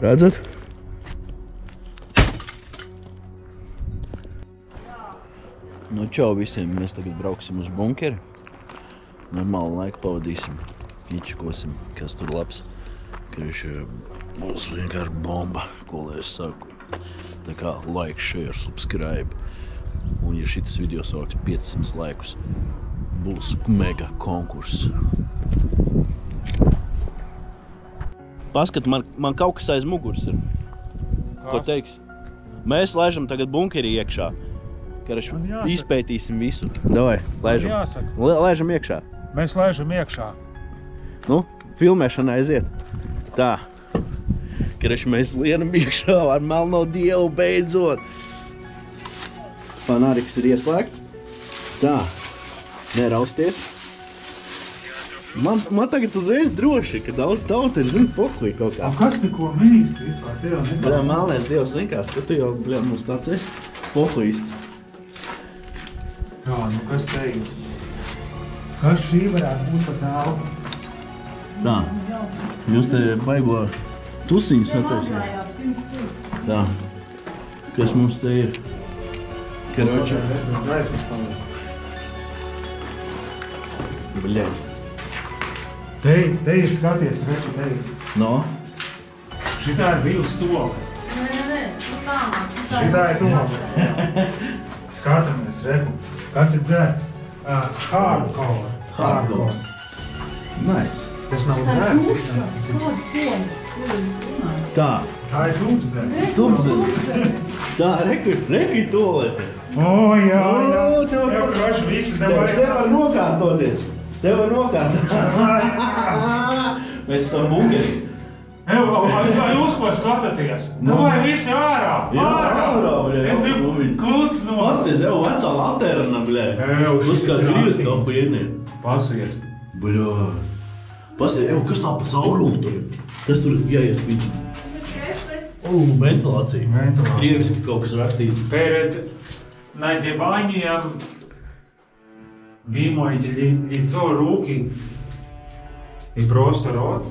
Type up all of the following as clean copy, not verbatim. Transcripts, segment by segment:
Redzat? Nu, čau visiem, mēs tagad brauksim uz bunkeri. Normāli laiku pavadīsim, iečakosim, kas tur labs. Kriši būs vienkārši bomba, ko lai es saku. Tā kā like, share, subscribe. Un ja šitas video savāks 500 laikus, būs mega konkurss. Paskat, man kaut kas aiz muguras ir. Ko teiks? Mēs laižam tagad bunkerī iekšā. Karaši izpētīsim visu. Davai, laižam. Laižam iekšā. Mēs laižam iekšā. Nu, filmēšana aiziet. Tā. Karaši mēs lienam iekšā ar melno dievu beidzot. Fanāriks ir ieslēgts. Tā. Nerausties. Man tagad uzreiz droši, ka daudz tauta ir, zini, poklī kaut kā. Kas neko mīst vispār? Tev jau nedā. Bļā, melnēs dievs vienkārši, ka tu jau, bļā, mums tāds esi poklīsts. Jā, nu kas teikt? Kas šī varētu būt par telpu? Tā. Jūs te baigo tusiņu sataisīt. Tā. Kas mums te ir? Karoči. Bļā. Te ir skaties, reku te ir. No? Šitā ir bijusi toga. Nē, Šitā ir toga. Skatāmies, reku. Kas ir dzērts? Hardcore. Hardcore. Nice. Tas nav dzērts. Tā. Tā ir tubzeme. Tubzeme. Tā, reki tolete. O, jā. Tev Tev visi Te var nokārtoties. Te var nokārtoties. Mēs esam bunkerī. Vai jūs ko skatāties? Vai visi ārā? Jā, ārā, bļē. Es gribu kluts no... Pasties, jau vecā laterna, bļē. Uz kā grīvs to pieniem. Pasies. Bļā. Pasties, kas tā pa caurumu tur ir? Kas tur jāies piķi? Ventilācija. Krieviski kaut kas rakstīts. Перед надеванием вы моете лицо, руки и просто рот.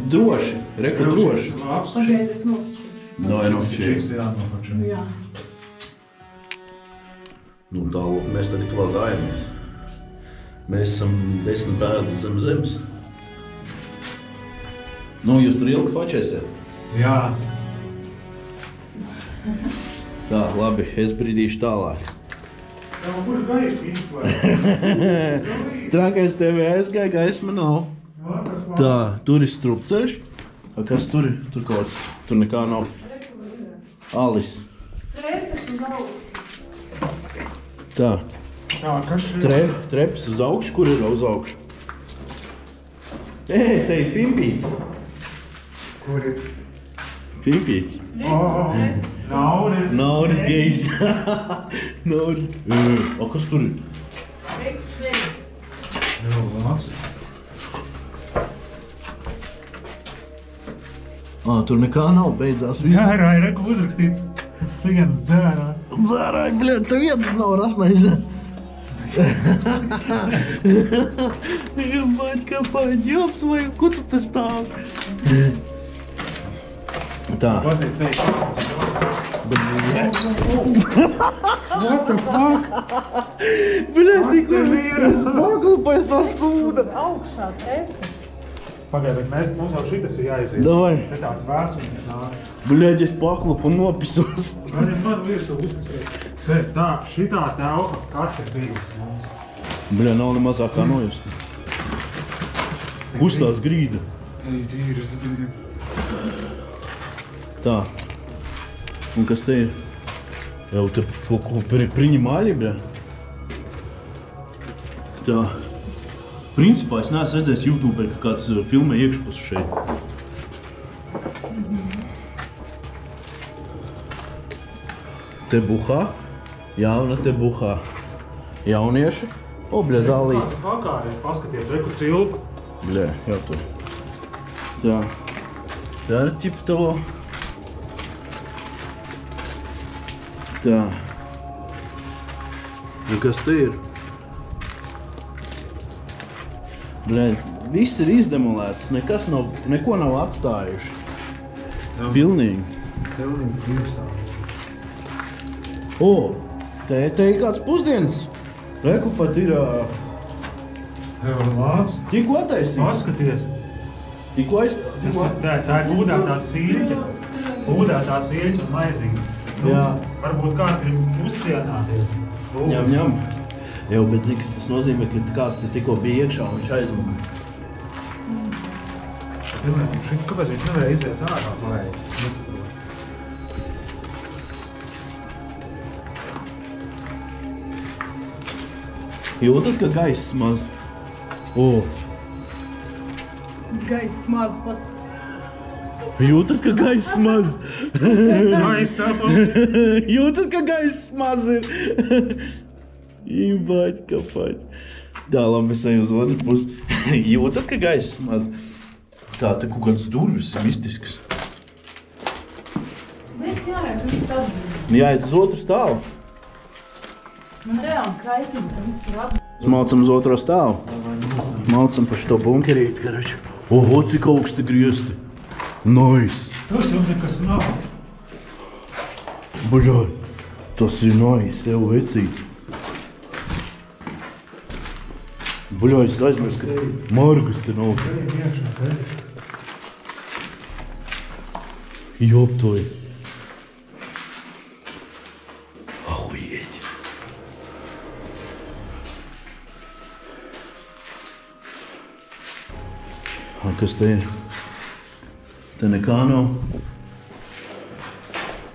Droši, reku droši. Pagaidies nofočīt. Davai nofočīt. Jā. Nu tā, mēs tagad vazājamies. Mēs esam 10 pēdas zem zemes. Nu, jūs tur ilgi fočēsiet? Jā. Tā, labi, es brīdīšu tālāk. Kurš gaisma izslēg? Trakais TV aizgāja, gaisma nav. Tā, tur ir strupceļš. Kas tur ir? Tur kaut kas, tur nekā nav. Alis. Trepes uz augšu. Tā, Tā, kas šī? treps uz augšu, kur ir uz augšu? Te ir pimpīts. Kur ir? Pimpīts. Nauris. Nauris gejs. Nauris. O, kas tur ir? Jā, labs. Tur nekā nav, beidzās viss. Dzērāji, reku uzrakstīts. Sienas dzērā. Dzērāji, bļēd, tev vietas nav rasnais. Baļķa, paģēpt, vai ko tu te stāv? Tā. Pasīt teikt. What the fuck? Bļēd, tikko es paglupais tā sūda. Augšā trepes. Pagaid, bet mums jau šitas ir jāiziet. Davai. Te tāds vēsums nāk. Bļēd, es paklupu un nopisos. Man virsu uzkasīt. Tā, šitā telpa, kas ir bijusi mums? Bļēd, nav ne mazākā nojust. Kustās grīda. Ej, tīras. Tā. Un kas te ir? Jau te priņemāļi, bļēd. Tā. Principā es neesmu redzējis YouTube, ka kāds filmē iekšpusi šeit. Te buhā. Jauna te buhā. Jaunieši. O, bļē, zālīt. Pakārēt, paskaties, reku cilku. Bļē, jau tur. Tā. Tā ir ķip to. Tā. Un kas te ir? Bļē, viss ir izdemolēts, neko nav atstājuši. Pilnīgi. Pilnīgi divstāv. O, te ir kāds pusdienas. Reku pat ir Jā, labs. tikko attaisīt. Paskaties. Tikko Tā ir būdētā sīļķa. Būdētā sīļķa un maizīte. Jā. Varbūt kāds grib uzcienāties. Ņem. Jau, bet cik tas nozīmē, ka kāds te tikko bija iekšā un viņš aizmuka. Kāpēc viņš nevarēja iziet ārā? Nesaprotu. Jūtat, ka gaiss maz? O, Gaiss maz pas... jūtat, ka gaiss maz? Jūtat, ka gaiss maz ir? Ībaļ, kāpaļ. Tā, labi, es eju uz otru pusi. Jūtat, ka gaiss maz? Tā, te kaut kāds durvis mistisks. Mēs jārēm, ka viss atzīst. Jāiet uz otru stāvu. Man reāli kraitīgi, ka viss ir labi. Maucam uz otro stāvu. Maucam pa šito bunkerīti, karaču. Oho, cik augsti griezti. Nice. Tas jau nekas nav. Buļoj, tas ir nice, jau vecīt. Buļoj, es aizmirst, ka margas te nav. Te ir iekšā, te. Joptoji. Ahujiet. A, kas te ir? Te nekā nav.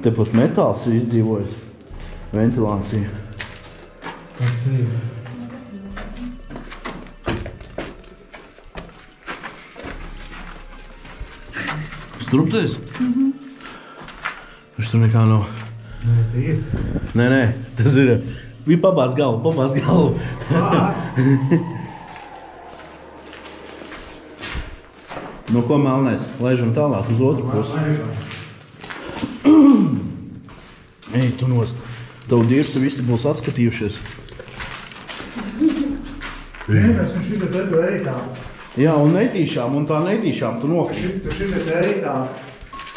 Te pat metāls ir izdzīvojis. Ventilācija. Kas te ir? Strupties? Viņš tur nekā nav. Nē, te ir. Nē, tas ir. Bija pabāz galvu. No ko melnais? Laižam tālāk uz otru pusi. Ej, tu nost. Tavu dirsu visi būs atskatījušies. Vienkārši un šita te tu ej tā. Jā, un netīšām, un tā netīšām tu nokrīt. Tu šita te ej tā.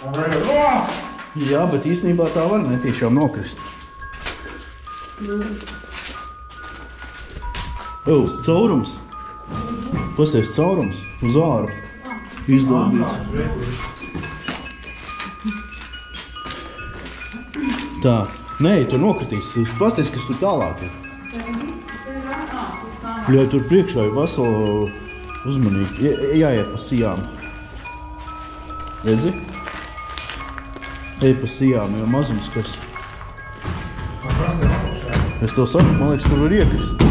Un vajag, Jā, bet īstenībā tā var netīšām nokrist. Caurums. Pasties, caurums uz āru. Izdobīts. Tā. Nē, tu nokritīs. Pasties, kas tur tālāk ir. Jā, tur priekšā ir vesela uzmanīgi. Jāiet pa sijām. Redzi? Ej pa sijām, jo mazums kas. Es tev saku, man liekas, tur var iekrist.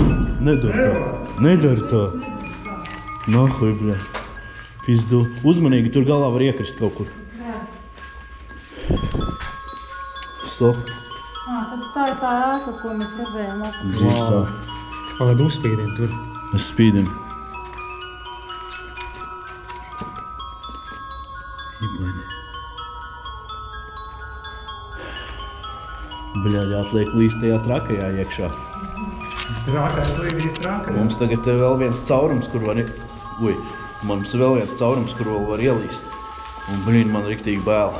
Nedar tā. Nahuj, bļa. Pizdu. Uzmanīgi, tur galā var iekrist kaut kur. Stop. Tā ir tā ēka, ko mēs redzējām apakšā. Dzīvsā. Pagad uzspīdien tur. Es spīdim. Bļaļ, atliek līst tajā trakajā iekšā. Trakais līdīs trakais. Mums tagad ir vēl viens caurums, kur var... Mums ir vēl viens caurums, kur vēl var ielīst. Un blīn, man riktīgi bail.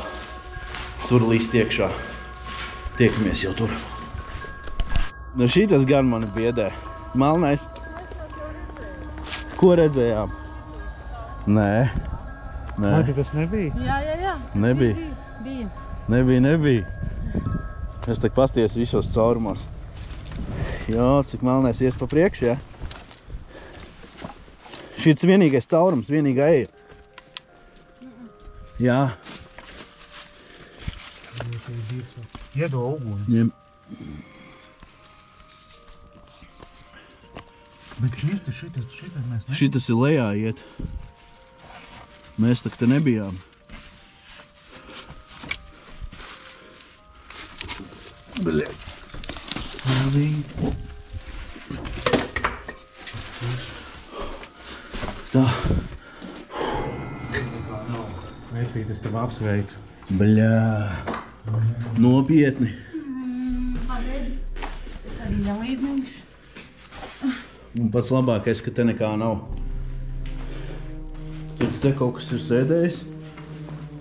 Tur līst iekšā. Tiekamies jau tur. Nu šitas gan mani biedē. Melnais. Ko redzējām? Nē. Vai tas nebija? Jā. Nebija. Bija. Nebija. Es tak pasties visos caurumos. Jā, cik melnais ies pa priekšu, jā? Šits vienīgais caurums, vienīgā eja. Jā. Iedo uguni. Ņem. Bet šitas mēs ne... Šitas ir lejā iet. Mēs tak te nebijām. Bļaļ. Tā. Vecīt, es tev apsveicu. Bļā. Nopietni. Arī jaidniņš. Un pats labākais, ka te nekā nav. Tad te kaut kas ir sēdējis.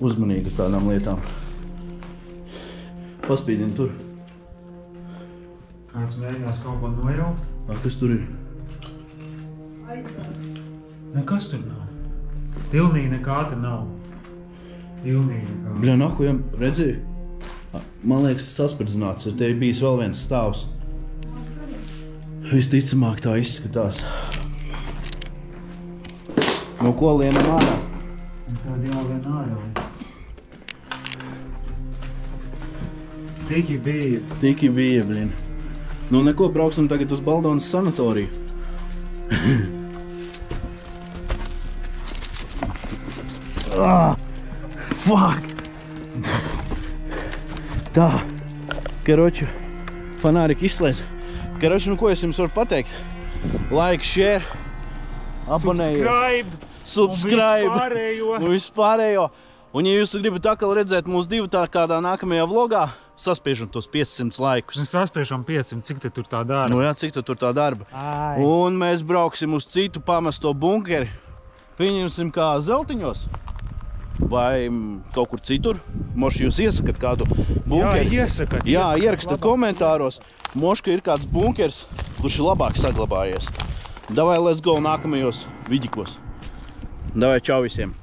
uzmanīgi ar tādām lietām. Paspīdini tur. Kāds mēģinās kaut ko nojaukt? Kas tur ir? Nekas tur nav. Pilnīgi nekā te nav. Pilnīgi nekā. Bļa, nahujam, redzēji? Man liekas, saspardzināts, ar tevi bijis vēl viens stāvs. Visticamāk tā izskatās. No ko lienam ārā? Tāda jāvien ārā. Tiki bija. Tiki bija, blin. Nu neko, brauksim tagad uz Baldonas sanatoriju. Fuck! Tā, karoči, fanāriki izslēdz. Karoči, nu ko es jums varu pateikt? Like, share, abonējiet. Subscribe. Un vispārējo. Un ja jūs gribat atkal redzēt mūsu divu tā kādā nākamajā vlogā, saspiežam tos 500 laikus. Mēs saspiežam 500, cik te tur tā darba? Nu jā, cik te tur tā darba. Ai. Un mēs brauksim uz citu pamesto bunkeri. Pieņemsim kā Zeltiņos. Vai kaut kur citur. Moši jūs iesakat kādu bunkeri. Jā, iesakat. Jā, ierakstat komentāros. Moši, ka ir kāds bunkers, kurš ir labāk saglabājies. Davai, let's go nākamajos vidikos. Davai, čau visiem.